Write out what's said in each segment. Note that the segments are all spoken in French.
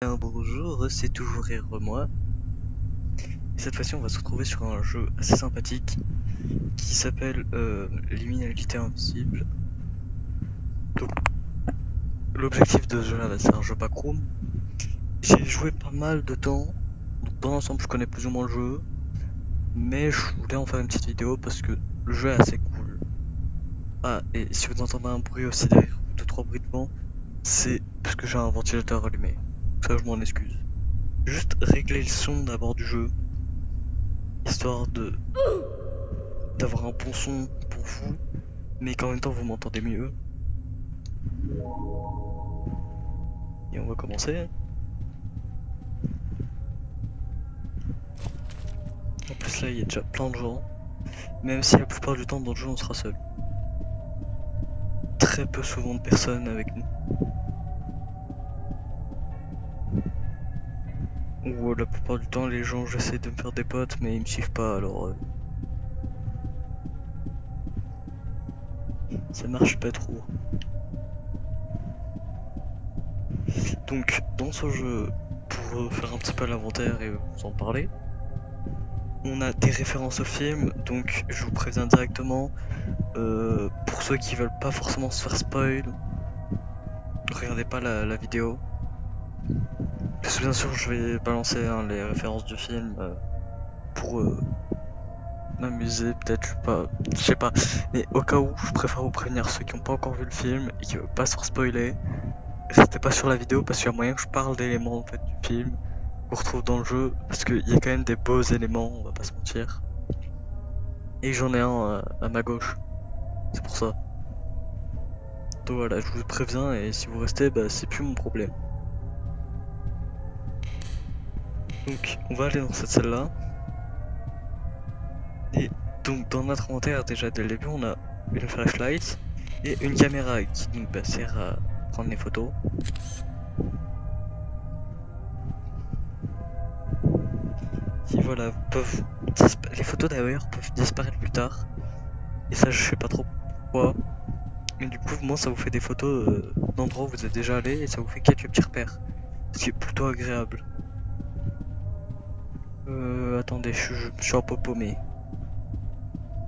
Bonjour, c'est toujours moi. Et cette fois-ci, on va se retrouver sur un jeu assez sympathique qui s'appelle Liminalité Invisible. Donc, l'objectif de ce jeu-là, c'est un jeu backroom. J'ai joué pas mal de temps, donc dans l'ensemble, je connais plus ou moins le jeu, mais je voulais en faire une petite vidéo parce que le jeu est assez cool. Ah, et si vous entendez un bruit aussi derrière, ou deux trois bruits de vent, c'est parce que j'ai un ventilateur allumé. Ça, je m'en excuse. Juste régler le son d'abord du jeu, histoire de d'avoir un bon son pour vous, mais qu'en même temps vous m'entendez mieux. Et on va commencer. En plus là il y a déjà plein de gens, même si la plupart du temps dans le jeu on sera seul. Très peu souvent de personnes avec nous. Ou la plupart du temps les gens j'essaie de me faire des potes mais ils me suivent pas alors ça marche pas trop. Donc dans ce jeu, pour faire un petit peu l'inventaire et vous en parler, on a des références au film, donc je vous préviens directement, pour ceux qui veulent pas forcément se faire spoil, regardez pas la vidéo. Parce que bien sûr je vais balancer les références du film pour m'amuser, peut-être, je sais pas. Mais au cas où, je préfère vous prévenir ceux qui n'ont pas encore vu le film et qui veulent pas se faire spoiler. Restez pas sur la vidéo parce qu'il y a moyen que je parle d'éléments en fait du film qu'on retrouve dans le jeu parce qu'il y a quand même des beaux éléments, on va pas se mentir. Et j'en ai un à ma gauche, c'est pour ça. Donc voilà, je vous préviens et si vous restez, bah c'est plus mon problème. Donc on va aller dans cette salle-là. Et donc dans notre inventaire déjà dès le début on a une flashlight et une caméra qui donc sert à prendre les photos. Qui voilà peuvent les photos d'ailleurs peuvent disparaître plus tard. Et ça je sais pas trop pourquoi. Mais du coup moi ça vous fait des photos d'endroits où vous êtes déjà allé et ça vous fait quelques petits repères. Ce qui est plutôt agréable. Attendez, je suis un peu paumé.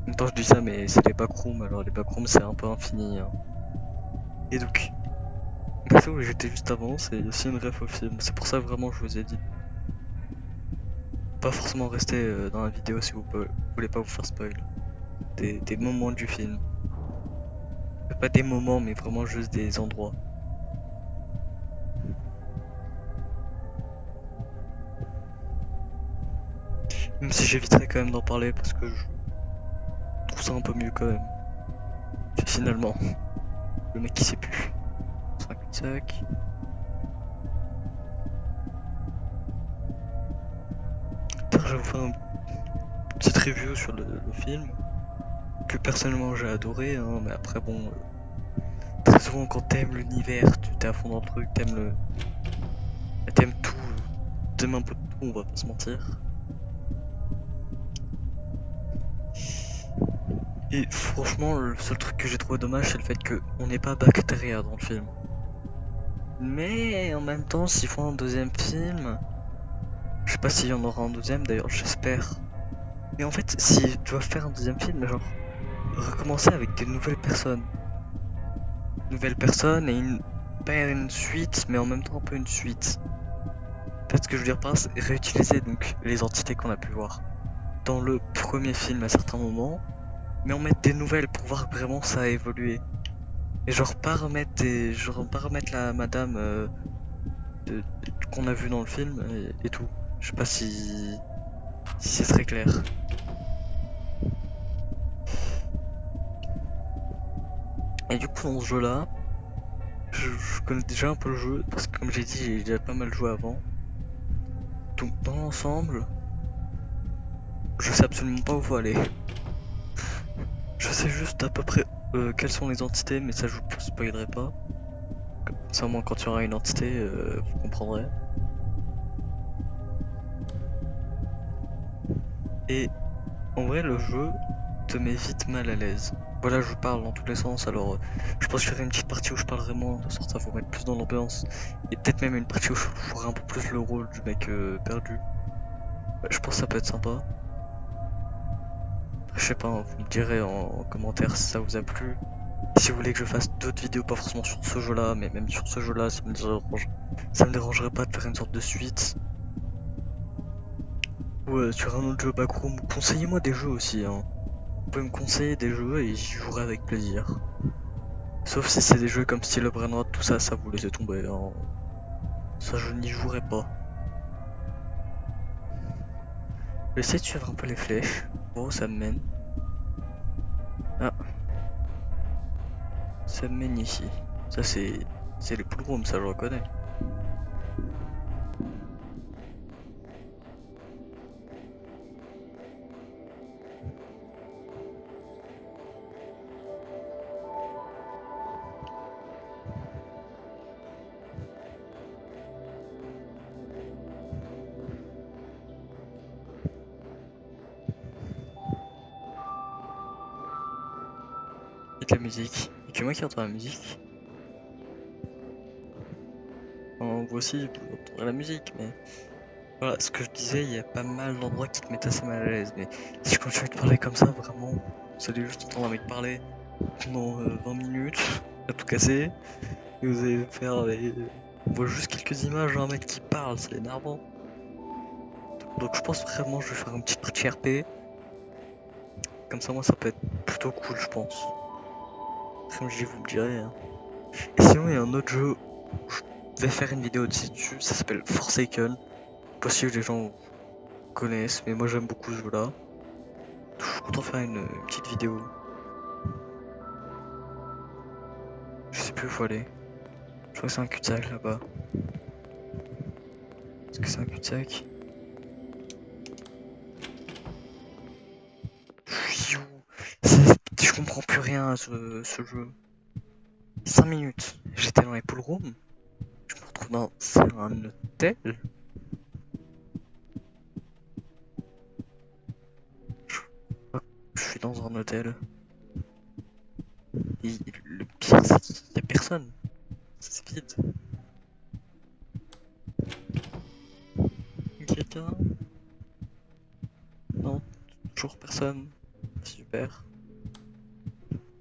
En même temps je dis ça mais c'est les backrooms, alors les backrooms c'est un peu infini hein. Et donc, là où j'étais juste avant, c'est aussi une ref au film. C'est pour ça vraiment je vous ai dit. Pas forcément rester dans la vidéo si vous voulez pas vous faire spoil. Des moments du film. Pas des moments mais vraiment juste des endroits. Même si j'éviterai quand même d'en parler parce que je trouve ça un peu mieux quand même. Finalement, le mec qui sait plus. 5 je vais vous faire une petite review sur le film. Que personnellement j'ai adoré, hein, mais après bon, très souvent quand t'aimes l'univers, tu t'es à fond dans le truc, t'aimes tout, t'aimes un peu de tout, on va pas se mentir. Et franchement, le seul truc que j'ai trouvé dommage, c'est le fait qu'on n'ait pas Bacteria dans le film. Mais en même temps, s'ils font un deuxième film, je sais pas s'il y en aura un deuxième, d'ailleurs j'espère. Mais en fait, s'ils doivent faire un deuxième film, genre, recommencer avec des nouvelles personnes. Nouvelles personnes et pas une suite, mais en même temps un peu une suite. En fait, ce que je veux dire par là, c'est réutiliser donc les entités qu'on a pu voir dans le premier film à certains moments, mais en mettre des nouvelles pour voir que vraiment ça a évolué. Et genre pas remettre la madame qu'on a vue dans le film et tout. Je sais pas si c'est très clair. Et du coup dans ce jeu là, je connais déjà un peu le jeu parce que comme j'ai dit j'ai déjà pas mal joué avant. Donc dans l'ensemble, je sais absolument pas où faut aller. Je sais juste à peu près quelles sont les entités, mais ça je vous spoilerai pas. Ça au moins quand il y aura une entité, vous comprendrez. Et en vrai le jeu te met vite mal à l'aise. voilà, je parle dans tous les sens, alors je pense que je ferai une petite partie où je parle vraiment, de sorte à vous mettre plus dans l'ambiance, et peut-être même une partie où je ferai un peu plus le rôle du mec perdu. Je pense que ça peut être sympa. Je sais pas, hein, vous me direz en commentaire si ça vous a plu. Si vous voulez que je fasse d'autres vidéos, pas forcément sur ce jeu-là, mais même sur ce jeu-là, ça me dérangerait pas de faire une sorte de suite. Ou sur un autre jeu backroom. Conseillez-moi des jeux aussi, hein. Vous pouvez me conseiller des jeux et j'y jouerai avec plaisir. Sauf si c'est des jeux comme Steel of Brainrot, tout ça, ça vous laissez tomber, hein. Ça, je n'y jouerai pas. Je vais essayer de suivre un peu les flèches. Bon, ça me mène. Ah, ça me mène ici. Ça, c'est les poolrooms, ça, je reconnais. Et de la musique. Et que moi qui entends la musique. Vous aussi, vous entendrez la musique, mais... Voilà, ce que je disais, il y a pas mal d'endroits qui te mettent assez mal à l'aise, mais si je continue de parler comme ça, vraiment, vous allez juste entendre un mec parler pendant 20 minutes, à tout casser, et vous allez faire on voit juste quelques images d'un mec qui parle, c'est énervant. Donc je pense vraiment que je vais faire une petite partie RP, comme ça moi ça peut être plutôt cool je pense. Comme je dis, vous me direz. Hein. Et sinon il y a un autre jeu où je vais faire une vidéo dessus, ça s'appelle Forsaken. Possible que les gens connaissent, mais moi j'aime beaucoup ce jeu là. Je suis content de faire une petite vidéo. Je sais plus où faut aller. Je crois que c'est un cul-de-sac là-bas. Est-ce que c'est un cul-de-sac? Pfiou. Je comprends plus rien à ce jeu. 5 minutes. J'étais dans les pool rooms. Je me retrouve dans un hôtel. Je crois que je suis dans un hôtel. Et le pire, c'est qu'il y a personne. C'est vide. Quelqu'un? Non, toujours personne. Super.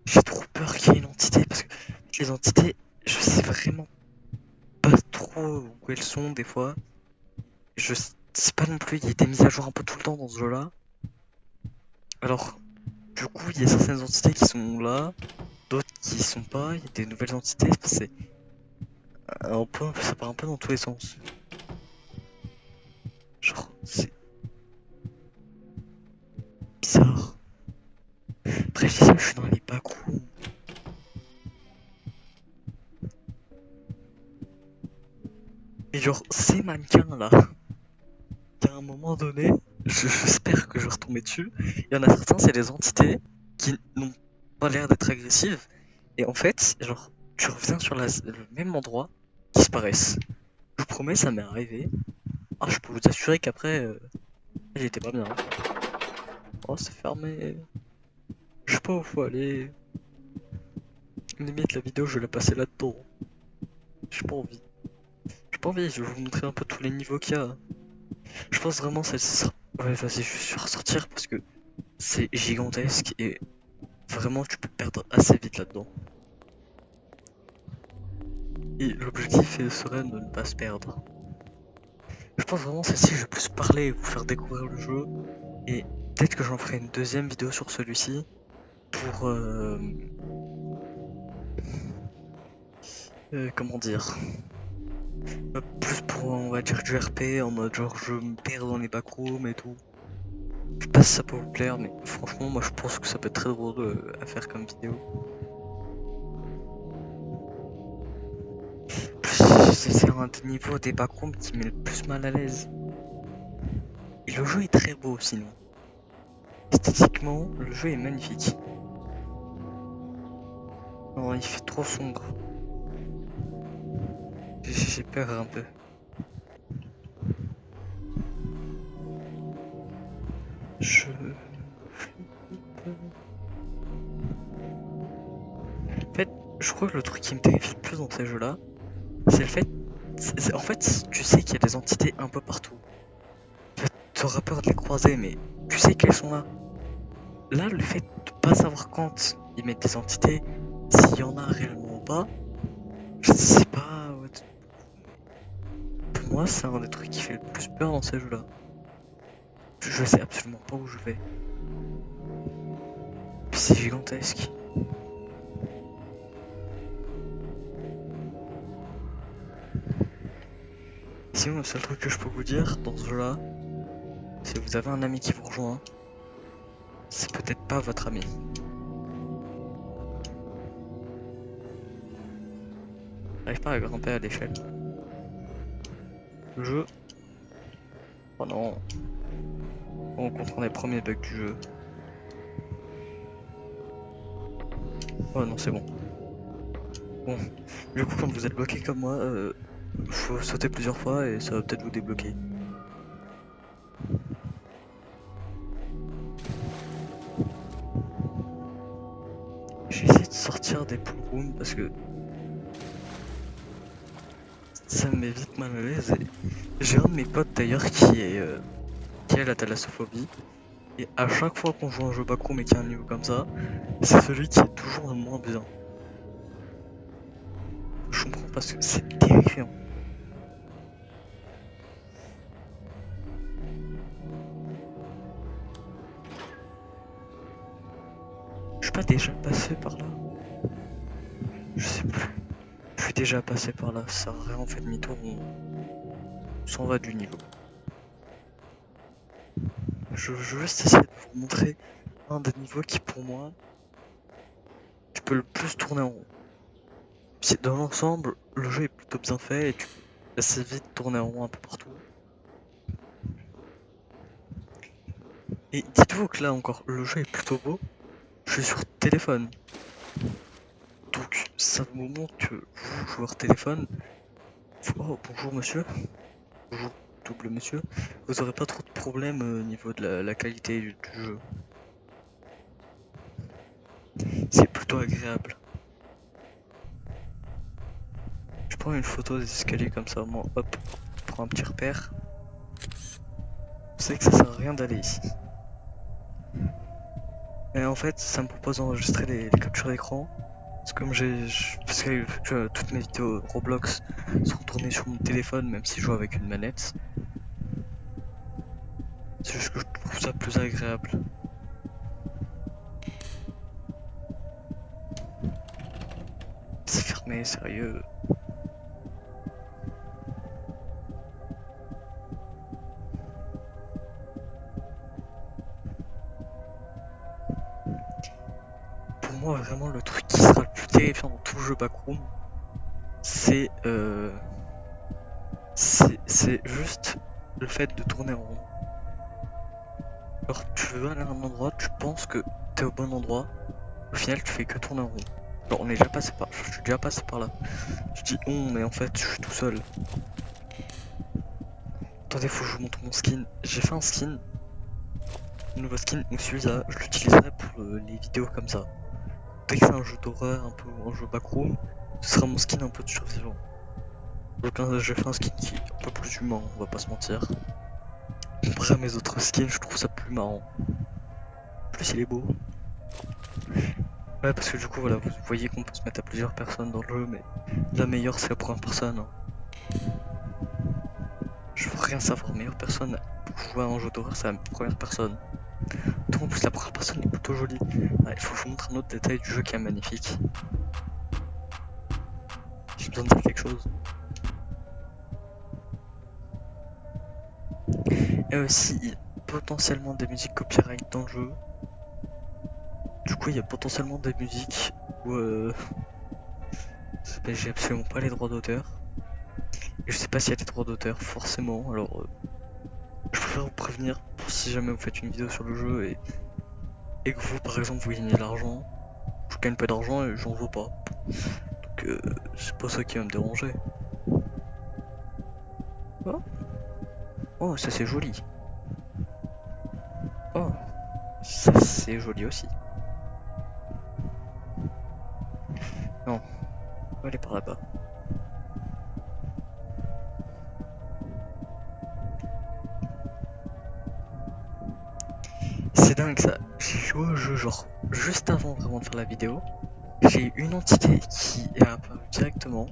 J'ai trop peur qu'il y ait une entité parce que les entités, je sais vraiment pas trop où elles sont des fois. Je sais pas non plus, il y a des mises à jour un peu tout le temps dans ce jeu-là. Alors, du coup, il y a certaines entités qui sont là, d'autres qui sont pas, il y a des nouvelles entités, c'est un peu, ça part un peu dans tous les sens. Genre, c'est bizarre. Après, je dis ça, je suis dans les backrooms. Et genre, ces mannequins-là, il y a un moment donné, j'espère que je vais retomber dessus, il y en a certains, c'est des entités qui n'ont pas l'air d'être agressives, et en fait, genre, tu reviens sur le même endroit, qui disparaissent. Je vous promets, ça m'est arrivé. Ah, je peux vous assurer qu'après, j'étais pas bien. Oh, c'est fermé. Je sais pas où faut aller. Limite, la vidéo, je vais la passer là-dedans. J'ai pas envie. J'ai pas envie, je vais vous montrer un peu tous les niveaux qu'il y a. Je pense vraiment celle-ci sera... Ouais, vas-y, je vais ressortir parce que c'est gigantesque et vraiment, tu peux perdre assez vite là-dedans. Et l'objectif serait de ne pas se perdre. Je pense vraiment celle-ci, je vais plus parler et vous faire découvrir le jeu. Et peut-être que j'en ferai une deuxième vidéo sur celui-ci pour... comment dire, plus pour, on va dire, du RP, en mode genre je me perds dans les backrooms et tout. Je sais pas si ça peut vous plaire, mais franchement, moi je pense que ça peut être très drôle à faire comme vidéo. C'est un des niveaux des backrooms qui met le plus mal à l'aise. Et le jeu est très beau sinon. Esthétiquement, le jeu est magnifique. Non, il fait trop sombre. J'ai peur un peu. Je flippe. je crois que le truc qui me terrifie le plus dans ces jeux-là, c'est le fait. En fait, tu sais qu'il y a des entités un peu partout. T'auras peur de les croiser, mais tu sais qu'elles sont là. Là, le fait de pas savoir quand ils mettent des entités, s'il y en a réellement ou pas, je sais pas. Pour moi, c'est un des trucs qui fait le plus peur dans ces jeux-là. Je sais absolument pas où je vais. Puis c'est gigantesque. Sinon, le seul truc que je peux vous dire dans ce jeu-là, c'est que vous avez un ami qui vous rejoint, c'est peut-être pas votre ami. J'arrive pas à grimper à l'échelle. Le jeu. Oh non. On rencontre un des premiers bugs du jeu. Oh non, c'est bon. Bon. Du coup, quand vous êtes bloqué comme moi, faut sauter plusieurs fois et ça va peut-être vous débloquer. J'ai essayé de sortir des pool rooms parce que ça me met vite mal à l'aise. Et j'ai un de mes potes d'ailleurs qui a la thalassophobie. Et à chaque fois qu'on joue un jeu backroom et qu'il y a un niveau comme ça, c'est celui qui est toujours le moins bien. Je comprends parce que c'est terrifiant. Je suis pas déjà passé par là? Je sais plus. Je suis déjà passé par là, ça a rien fait demi-tour, on s'en va du niveau. Je veux juste essayer de vous montrer un des niveaux qui pour moi, tu peux le plus tourner en rond. Dans l'ensemble, le jeu est plutôt bien fait et tu peux assez vite tourner en rond un peu partout. Et dites-vous que là encore, le jeu est plutôt beau, je suis sur téléphone. Donc ça vous montre que vous, joueur téléphone, oh bonjour monsieur, bonjour double monsieur, vous aurez pas trop de problèmes au niveau de la qualité du jeu. C'est plutôt agréable. Je prends une photo des escaliers comme ça, moi hop, je prends un petit repère. Je sais que ça sert à rien d'aller ici. Et en fait, ça me propose d'enregistrer les captures d'écran. C'est comme parce que toutes mes vidéos Roblox sont tournées sur mon téléphone, même si je joue avec une manette. C'est juste que je trouve ça plus agréable. C'est fermé, sérieux. Pour moi, vraiment, le truc qui sera le plus terrifiant dans tout jeu backroom, c'est juste le fait de tourner en rond. Alors, tu veux aller à un endroit, tu penses que t'es au bon endroit, au final, tu fais que tourner en rond. Alors, je suis déjà passé par là. Je dis mais en fait, je suis tout seul. Attendez, faut que je vous montre mon skin. J'ai fait un skin, un nouveau skin, donc celui-là, je l'utiliserai pour les vidéos comme ça. Dès que c'est un jeu d'horreur, un peu un jeu backroom, ce sera mon skin un peu de survivant. Donc j'ai fait un skin qui est un peu plus humain, on va pas se mentir. Comparé à mes autres skins, je trouve ça plus marrant. En plus il est beau. Ouais, parce que du coup voilà, vous voyez qu'on peut se mettre à plusieurs personnes dans le jeu, mais la meilleure c'est la première personne. Hein. Je veux rien savoir, meilleure personne pour jouer à un jeu d'horreur, c'est la première personne. Donc en plus la première personne est plutôt jolie. Ouais, il faut que je vous montre un autre détail du jeu qui est magnifique. J'ai besoin de dire quelque chose. Et aussi, il y a potentiellement des musiques copyright dans le jeu. Du coup, il y a potentiellement des musiques où j'ai absolument pas les droits d'auteur. Et je sais pas s'il y a des droits d'auteur, forcément. Alors, je préfère vous prévenir pour si jamais vous faites une vidéo sur le jeu et que vous, par exemple, vous gagnez de l'argent. Je gagne pas d'argent et j'en veux pas. Donc, c'est pas ça qui va me déranger. Oh, oh ça c'est joli. Oh, ça c'est joli aussi. Non, va aller par là-bas. C'est dingue ça. J'ai joué au jeu genre juste avant vraiment de faire la vidéo. J'ai une entité qui est apparue directement.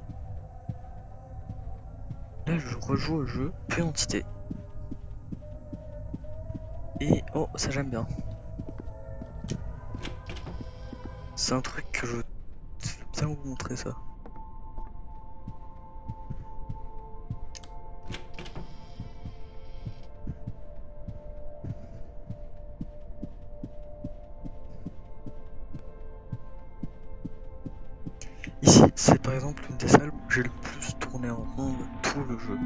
Là je rejoue au jeu, plus entité. Et oh ça j'aime bien. C'est un truc que je vais bien vous montrer ça. Ici, c'est par exemple une des salles où j'ai le plus tourné en rond de tout le jeu.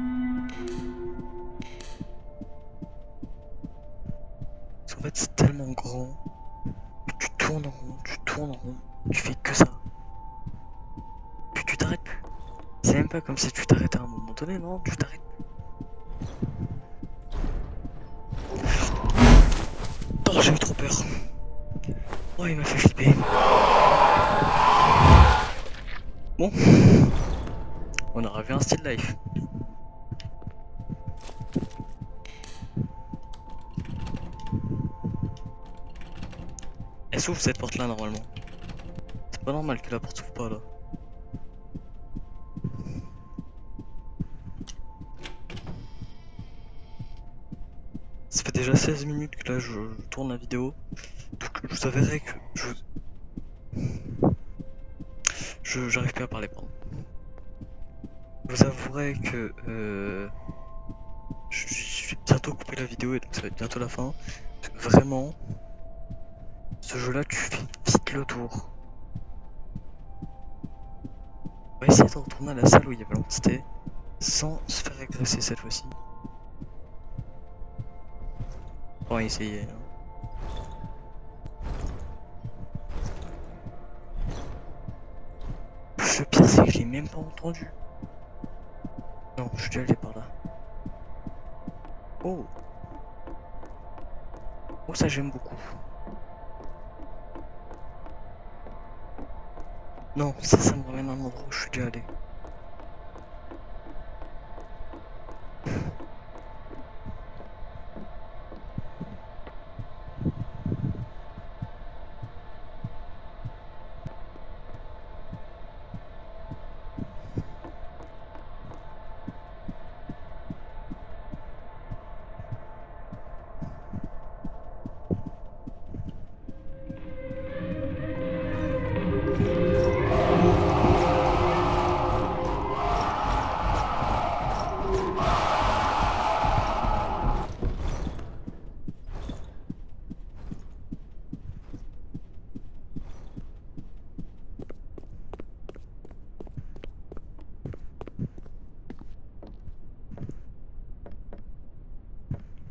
Parce qu'en fait, c'est tellement grand que tu tournes en rond, tu tournes en rond, tu fais que ça. Puis tu t'arrêtes plus. C'est même pas comme si tu t'arrêtes à un moment donné, non, tu t'arrêtes plus. Oh, j'ai eu trop peur. Oh, il m'a fait flipper. Bon, on aura vu un still life. Elle s'ouvre cette porte là normalement. C'est pas normal que la porte s'ouvre pas là. Ça fait déjà 16 minutes que là je tourne la vidéo. Donc je vous avouerai que j'arrive plus à parler, pardon. Je vous avouerai que je vais bientôt couper la vidéo et donc ça va être bientôt la fin. Vraiment, ce jeu là tu fais vite le tour. On va essayer de retourner à la salle où il y avait l'entité sans se faire agresser cette fois-ci. On va essayer. Hein. Le pire c'est que je l'ai même pas entendu. Non, je suis déjà allé par là. Oh. Oh ça j'aime beaucoup. Non, ça me ramène à un endroit où je suis déjà allé.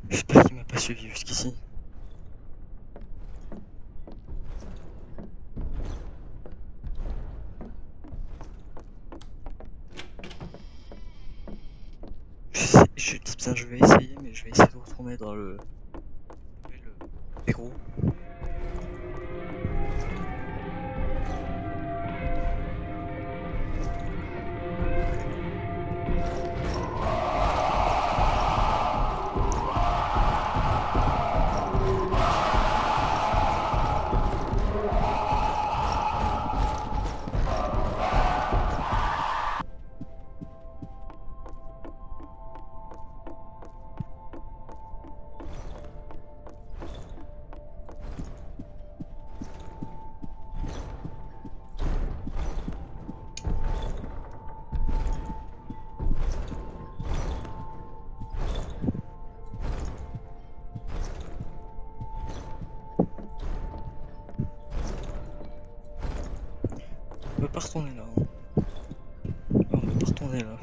J'espère qu'il m'a pas suivi jusqu'ici. Je dis bien je vais essayer, mais je vais essayer de retourner dans le héros. On peut pas retourner là. Hein. Non, on peut pas retourner là.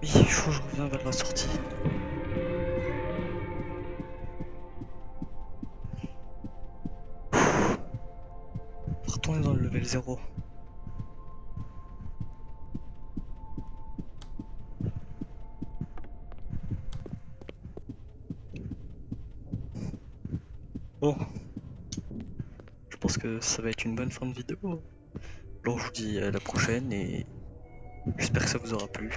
Oui, il faut que je revienne vers la sortie. On va retourner dans le level 0. Bon. Je pense pense que ça va être une bonne fin de vidéo. Alors je vous dis à la prochaine et j'espère que ça vous aura plu.